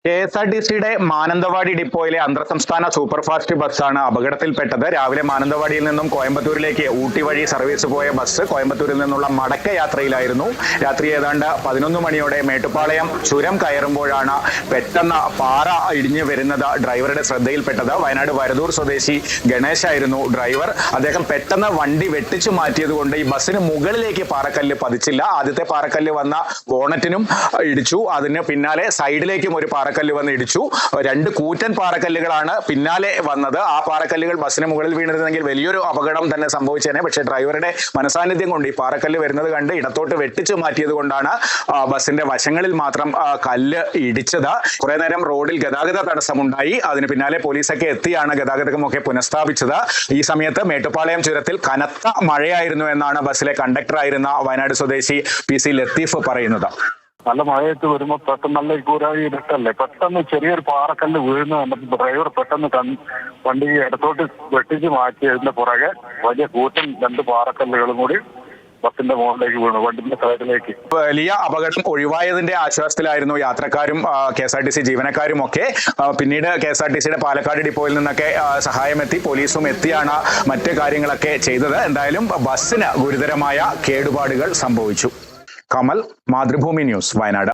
KSRTCയുടെ മാനന്തവാടി ഡിപ്പോയിലെ അന്തർ സംസ്ഥാന സൂപ്പർഫാസ്റ്റ് ബസ്സാണ് അപകടത്തിൽപ്പെട്ടത്. രാവിലെ മാനന്തവാടിയിൽ നിന്നും കോയമ്പത്തൂരിലേക്ക് ഊട്ടി വഴി സർവീസ് പോയ ബസ് കോയമ്പത്തൂരിൽ നിന്നുള്ള മടക്ക യാത്രയിലായിരുന്നു. രാത്രി ഏതാണ്ട് 11 മണിയോടെ മേട്ടുപ്പാളയം ചുരം കയറുമ്പോഴാണ് പെട്ടെന്ന് പാറ ഇടിഞ്ഞു വരുന്നത് ഡ്രൈവറുടെ ശ്രദ്ധയിൽപ്പെട്ടത്. വയനാട് വരദൂർ സ്വദേശി ഗണേശായിരുന്നു ഡ്രൈവർ. അദ്ദേഹം പെട്ടെന്ന് വണ്ടി വെട്ടിച്ചു മാറ്റിയത് കൊണ്ട് ഈ ബസ്സിന് മുകളിലേക്ക് പാറക്കല്ല് പതിച്ചില്ല. ആദ്യത്തെ പാറക്കല്ല് വന്ന ബോണറ്റിനും ഇടിച്ചു. അതിന് പിന്നാലെ സൈഡിലേക്കും ഒരു പാറക്കല്ല് വന്ന് ഇടിച്ചു. 2 കൂറ്റൻ പാറക്കല്ലുകളാണ് പിന്നാലെ വന്നത്. ആ പാറക്കല്ലുകൾ ബസ്സിന് മുകളിൽ വീണിരുന്നെങ്കിൽ വലിയൊരു അപകടം തന്നെ സംഭവിച്ചേനെ. പക്ഷേ ഡ്രൈവറുടെ മനസാന്നിധ്യം കൊണ്ട് ഈ പാറക്കല്ല് വരുന്നത് കണ്ട് ഇടത്തോട്ട് വെട്ടിച്ചു മാറ്റിയത് കൊണ്ടാണ് ബസ്സിന്റെ വശങ്ങളിൽ മാത്രം കല്ല് ഇടിച്ചത്. കുറെ നേരം റോഡിൽ ഗതാഗത തടസ്സമുണ്ടായി. അതിന് പിന്നാലെ പോലീസൊക്കെ എത്തിയാണ് ഗതാഗതമൊക്കെ പുനഃസ്ഥാപിച്ചത്. ഈ സമയത്ത് മേട്ടുപ്പാളയം ചുരത്തിൽ കനത്ത മഴയായിരുന്നു എന്നാണ് ബസ്സിലെ കണ്ടക്ടറായിരുന്ന വയനാട് സ്വദേശി PC ലത്തീഫ് പറയുന്നത്. നല്ല മഴയത്ത് വരുമ്പോൾ പെട്ടെന്ന് നല്ല കൂരായി ഇരുട്ടല്ലേ, പെട്ടെന്ന് ചെറിയൊരു പാറക്കല്ല് വീഴുന്ന നമുക്ക് ഡ്രൈവർ പെട്ടെന്ന് വണ്ടി ഇടത്തോട്ട് വെട്ടിച്ച് മാറ്റിയതിന്റെ പുറകെ വലിയ കൂറ്റൻ 2 പാറക്കല്ലുകളും കൂടി ബസിന്റെ മുകളിലേക്ക് വീണു, വണ്ടിന്റെ സൈഡിലേക്ക്. വലിയ അപകടം ഒഴിവായതിന്റെ ആശ്വാസത്തിലായിരുന്നു യാത്രക്കാരും KSRTC ജീവനക്കാരും ഒക്കെ. പിന്നീട് KSRTCയുടെ പാലക്കാട് ഡിപ്പോയിൽ നിന്നൊക്കെ സഹായമെത്തി, പോലീസും എത്തിയാണ് മറ്റ് കാര്യങ്ങളൊക്കെ ചെയ്തത്. എന്തായാലും ബസ്സിന് ഗുരുതരമായ കേടുപാടുകൾ സംഭവിച്ചു. കമൽ, മാതൃഭൂമി ന്യൂസ്, വയനാട്.